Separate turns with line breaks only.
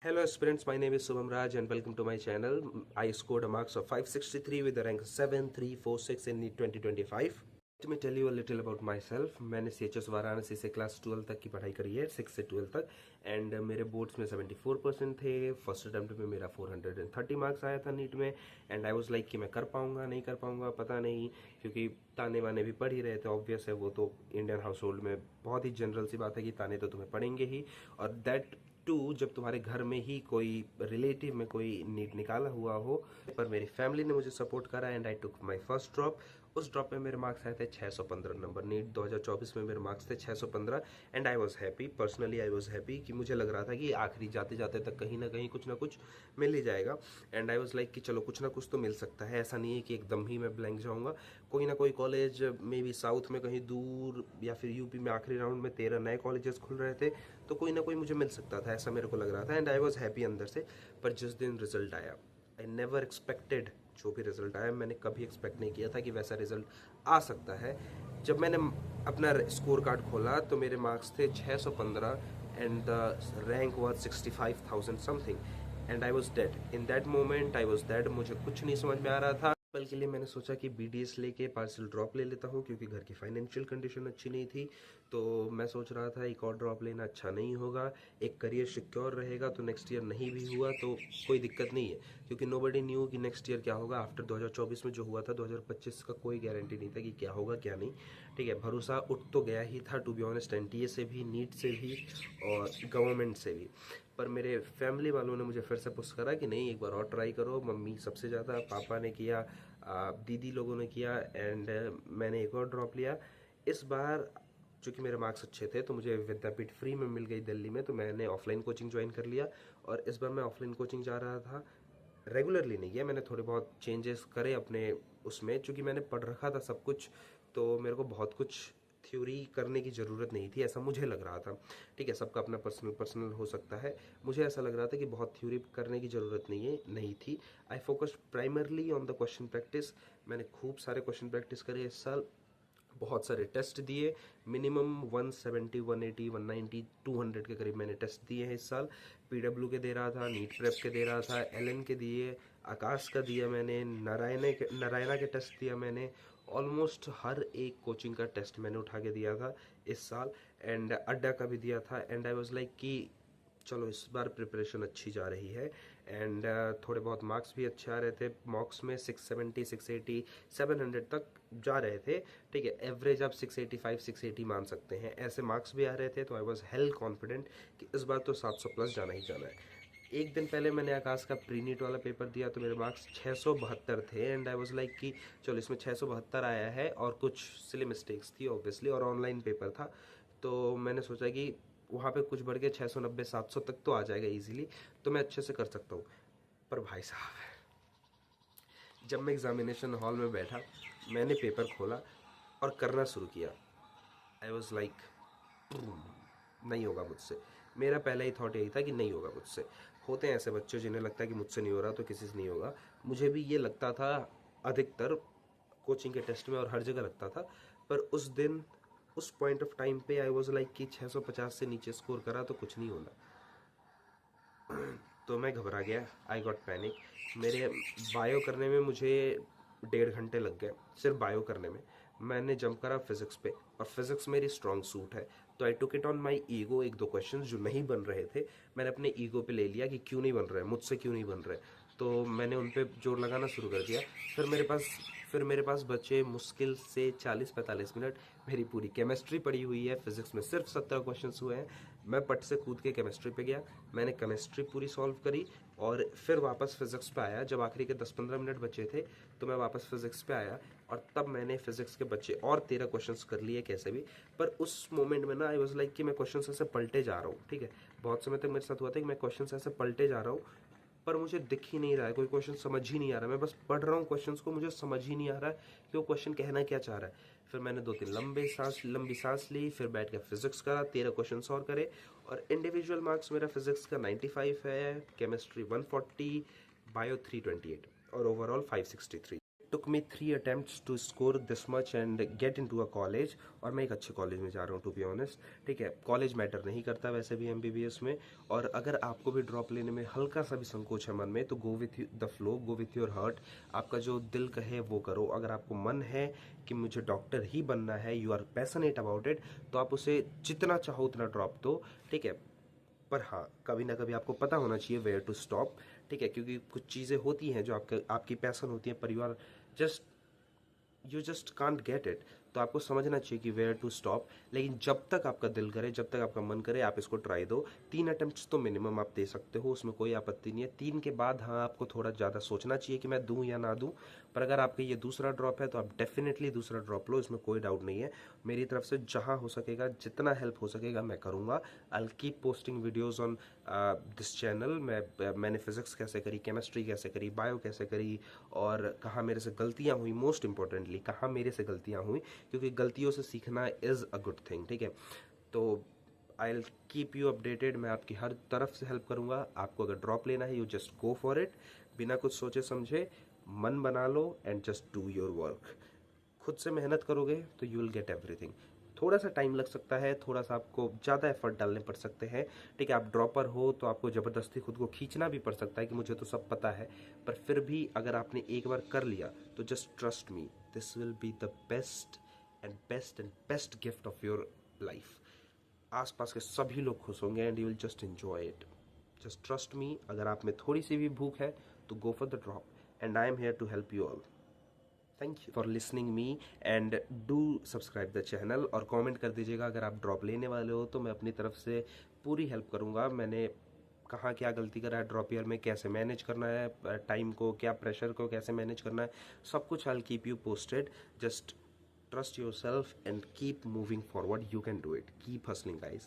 Hello aspirants, my name is Subham Raj and welcome to my channel. I scored a marks of 563 with the rank 7346 in NEET 2025. Let me tell you a little about myself. मैंने CHS Varanasi से class 12 तक की पढ़ाई करी है, 6 से 12 तक, and मेरे बोर्ड्स में 74% थे। फर्स्ट अटैम्प्ट में मेरा 430 मार्क्स आया था नीट में, एंड आई वाज लाइक कि मैं कर पाऊंगा नहीं कर पाऊंगा पता नहीं, क्योंकि ताने वाने भी पढ़ ही रहे थे। ऑब्वियस है, वो तो इंडियन हाउस होल्ड में बहुत ही जनरल सी बात है कि ताने तो तुम्हें पढ़ेंगे ही, और दैट टू जब तुम्हारे घर में ही कोई रिलेटिव में कोई नीट निकाला हुआ हो। पर मेरी फैमिली ने मुझे सपोर्ट करा and I took my first drop. उस ड्रॉप में मेरे मार्क्स आए थे 615 नंबर। नीट 2024 में मेरे मार्क्स थे 615 and I was happy. Personally I was happy कि मुझे लग रहा था कि आखिरी जाते जाते तक कहीं ना कहीं कुछ ना कुछ मिल ही जाएगा, एंड आई वाज लाइक कि चलो कुछ ना कुछ तो मिल सकता है। ऐसा नहीं है कि एकदम ही मैं ब्लैंक जाऊंगा। कोई ना कोई कॉलेज मे बी साउथ में कहीं दूर या फिर यूपी में आखिरी राउंड में 13 नए कॉलेजेस खुल रहे थे, तो कोई ना कोई मुझे मिल सकता था, ऐसा मेरे को लग रहा था, एंड आई वाज हैप्पी अंदर से। पर जिस दिन रिजल्ट आया, आई नेवर एक्सपेक्टेड, जो भी रिजल्ट आया मैंने कभी एक्सपेक्ट नहीं किया था कि वैसा रिजल्ट आ सकता है। जब मैंने अपना स्कोर कार्ड खोला तो मेरे मार्क्स थे 615 and the rank was 65,000 something, and I was dead in that moment. I was dead, मुझे कुछ नहीं समझ में आ रहा था। पल के लिए मैंने सोचा कि BDS लेके पार्शियल ड्रॉप ले लेता हूँ, क्योंकि घर की फाइनेंशियल कंडीशन अच्छी नहीं थी। तो मैं सोच रहा था एक और ड्रॉप लेना अच्छा नहीं होगा, एक करियर सिक्योर रहेगा। तो नेक्स्ट ईयर नहीं भी हुआ तो कोई दिक्कत नहीं है, क्योंकि नोबडी न्यू कि नेक्स्ट ईयर क्या होगा। आफ्टर 2024 में जो हुआ था, 2025 का कोई गारंटी नहीं था कि क्या होगा क्या नहीं। ठीक है, भरोसा उठ तो गया ही था टू बी ऑनेस्ट, NTA से भी, नीट से भी और गवर्नमेंट से भी। पर मेरे फैमिली वालों ने मुझे फिर से पुश करा कि नहीं, एक बार और ट्राई करो। मम्मी सबसे ज़्यादा, पापा ने किया, दीदी लोगों ने किया, एंड मैंने एक और ड्रॉप लिया। इस बार चूँकि मेरे मार्क्स अच्छे थे तो मुझे विद्यापीठ फ्री में मिल गई दिल्ली में, तो मैंने ऑफलाइन कोचिंग ज्वाइन कर लिया। और इस बार मैं ऑफलाइन कोचिंग जा रहा था, रेगुलरली नहीं गया। मैंने थोड़े बहुत चेंजेस करे अपने उसमें, चूँकि मैंने पढ़ रखा था सब कुछ, तो मेरे को बहुत कुछ थ्योरी करने की ज़रूरत नहीं थी, ऐसा मुझे लग रहा था। ठीक है, सबका अपना पर्सनल हो सकता है। मुझे ऐसा लग रहा था कि बहुत थ्योरी करने की ज़रूरत नहीं थी। I focused primarily on the question practice. मैंने खूब सारे क्वेश्चन प्रैक्टिस करे इस साल, बहुत सारे टेस्ट दिए। मिनिमम 170, 180, 190, 200 के करीब मैंने टेस्ट दिए हैं इस साल। PW के दे रहा था, नीट प्रेप के दे रहा था, LN के दिए, आकाश का दिया मैंने, नारायणा के टेस्ट दिया मैंने। ऑलमोस्ट हर एक कोचिंग का टेस्ट मैंने उठा के दिया था इस साल, एंड अड्डा का भी दिया था। एंड आई वाज लाइक कि चलो इस बार प्रिपरेशन अच्छी जा रही है, एंड थोड़े बहुत मार्क्स भी अच्छे आ रहे थे। मॉक्स में 670, 680, 700 तक जा रहे थे। ठीक है, एवरेज आप 685, 680 मान सकते हैं, ऐसे मार्क्स भी आ रहे थे। तो आई वॉज हेल कॉन्फिडेंट कि इस बार तो 700 प्लस जाना ही जाना है। एक दिन पहले मैंने आकाश का प्री नीट वाला पेपर दिया तो मेरे मार्क्स 672 थे, एंड आई वाज लाइक कि चलो इसमें 672 आया है, और कुछ सिली मिस्टेक्स थी ऑब्वियसली, और ऑनलाइन पेपर था। तो मैंने सोचा कि वहाँ पे कुछ बढ़ के 690, 700 तक तो आ जाएगा इजीली, तो मैं अच्छे से कर सकता हूँ। पर भाई साहब, जब मैं एग्जामिनेशन हॉल में बैठा, मैंने पेपर खोला और करना शुरू किया, आई वॉज लाइक नहीं होगा मुझसे। मेरा पहला ही थॉट यही था कि नहीं होगा मुझसे। होते हैं ऐसे बच्चे जिन्हें लगता है कि मुझसे नहीं हो रहा तो किसी से नहीं होगा। मुझे भी ये लगता था अधिकतर कोचिंग के टेस्ट में और हर जगह लगता था। पर उस दिन, उस पॉइंट ऑफ टाइम पे आई वाज लाइक कि 650 से नीचे स्कोर करा तो कुछ नहीं होना। तो मैं घबरा गया, आई गॉट पैनिक। मेरे बायो करने में मुझे 1.5 घंटे लग गए, सिर्फ बायो करने में। मैंने जंप करा फिजिक्स पे, और फिजिक्स मेरी स्ट्रॉन्ग सूट है। तो I took it on my ego. एक दो क्वेश्चन जो नहीं बन रहे थे, मैंने अपने ईगो पे ले लिया कि क्यों नहीं बन रहे, मुझसे क्यों नहीं बन रहे। तो मैंने उन पर जोर लगाना शुरू कर दिया। फिर मेरे पास बचे मुश्किल से 40-45 मिनट। मेरी पूरी केमिस्ट्री पड़ी हुई है, फिजिक्स में सिर्फ 70 क्वेश्चन हुए हैं। मैं पट से कूद के केमिस्ट्री पे गया, मैंने केमिस्ट्री पूरी सॉल्व करी, और फिर वापस फिजिक्स पे आया। जब आखिरी के 10-15 मिनट बचे थे तो मैं वापस फिजिक्स पे आया, और तब मैंने फिजिक्स के बच्चे और 13 क्वेश्चंस कर लिए कैसे भी। पर उस मोमेंट में ना आई वाज लाइक कि मैं क्वेश्चंस ऐसे पलटे जा रहा हूँ। ठीक है, बहुत समय तक मेरे साथ हुआ था कि मैं क्वेश्चंस ऐसे पलटे जा रहा हूँ, पर मुझे दिख ही नहीं रहा है, कोई क्वेश्चन समझ ही नहीं आ रहा। मैं बस पढ़ रहा हूँ क्वेश्चंस को, मुझे समझ ही नहीं आ रहा है कि वो क्वेश्चन कहना क्या चाह रहा है। फिर मैंने 2-3 लंबी सांस ली, फिर बैठ के फिजिक्स करा, 13 क्वेश्चन और करे, और इंडिविजुअल मार्क्स मेरा फिजिक्स का 95 है, केमिस्ट्री 140, बायो 328, और overall 563। took me 3 attempts to score this much and get into a college, और मैं एक अच्छे कॉलेज में जा रहा हूँ टू बी ऑनेस्ट। ठीक है, कॉलेज मैटर नहीं करता वैसे भी MBBS में। और अगर आपको भी ड्रॉप लेने में हल्का सा भी संकोच है मन में, तो go with the flow, go with your heart. आपका जो दिल कहे वो करो। अगर आपको मन है कि मुझे डॉक्टर ही बनना है, you are passionate about it, तो आप उसे जितना चाहो उतना ड्रॉप दो। ठीक है, पर हाँ, कभी ना कभी आपको पता होना चाहिए वेयर टू स्टॉप। ठीक है, क्योंकि कुछ चीज़ें होती हैं जो आपकी पैशन होती है, परिवार you just can't get it. तो आपको समझना चाहिए कि वेयर टू स्टॉप। लेकिन जब तक आपका दिल करे, जब तक आपका मन करे, आप इसको ट्राई दो। 3 अटेम्प्ट्स तो मिनिमम आप दे सकते हो, उसमें कोई आपत्ति नहीं है। 3 के बाद हाँ, आपको थोड़ा ज़्यादा सोचना चाहिए कि मैं दूं या ना दूं। पर अगर आपका ये दूसरा ड्रॉप है तो आप डेफिनेटली दूसरा ड्रॉप लो, इसमें कोई डाउट नहीं है। मेरी तरफ से जहाँ हो सकेगा, जितना हेल्प हो सकेगा मैं करूँगा। I will keep posting videos on this channel. मैंने फिजिक्स कैसे करी, केमिस्ट्री कैसे करी, बायो कैसे करी, और कहाँ मेरे से गलतियाँ हुई, मोस्ट इंपॉर्टेंटली कहाँ मेरे से गलतियाँ हुई, क्योंकि गलतियों से सीखना इज़ अ गुड थिंग। ठीक है, तो I will keep you updated. मैं आपकी हर तरफ से हेल्प करूँगा। आपको अगर ड्रॉप लेना है, you just go for it, बिना कुछ सोचे समझे मन बना लो and just do your work. खुद से मेहनत करोगे तो यू विल गेट एवरीथिंग। थोड़ा सा टाइम लग सकता है, थोड़ा सा आपको ज़्यादा एफर्ट डालने पड़ सकते हैं। ठीक है, आप ड्रॉपर हो तो आपको ज़बरदस्ती खुद को खींचना भी पड़ सकता है कि मुझे तो सब पता है। पर फिर भी अगर आपने एक बार कर लिया तो just trust me, this will be the best gift of your life. आसपास के सभी लोग खुश होंगे and you will just enjoy it. Just trust me. अगर आप में थोड़ी सी भी भूख है तो go for the drop, and I am here to help you all. Thank you for listening me and do subscribe the channel, और कमेंट कर दीजिएगा अगर आप ड्रॉप लेने वाले हो, तो मैं अपनी तरफ से पूरी हेल्प करूँगा। मैंने कहाँ क्या गलती करा है ड्रॉप ईयर में, कैसे मैनेज करना है टाइम को, क्या प्रेशर को कैसे मैनेज करना है, सब कुछ I will keep you posted. Just trust yourself and keep moving forward. You can do it. Keep hustling, guys.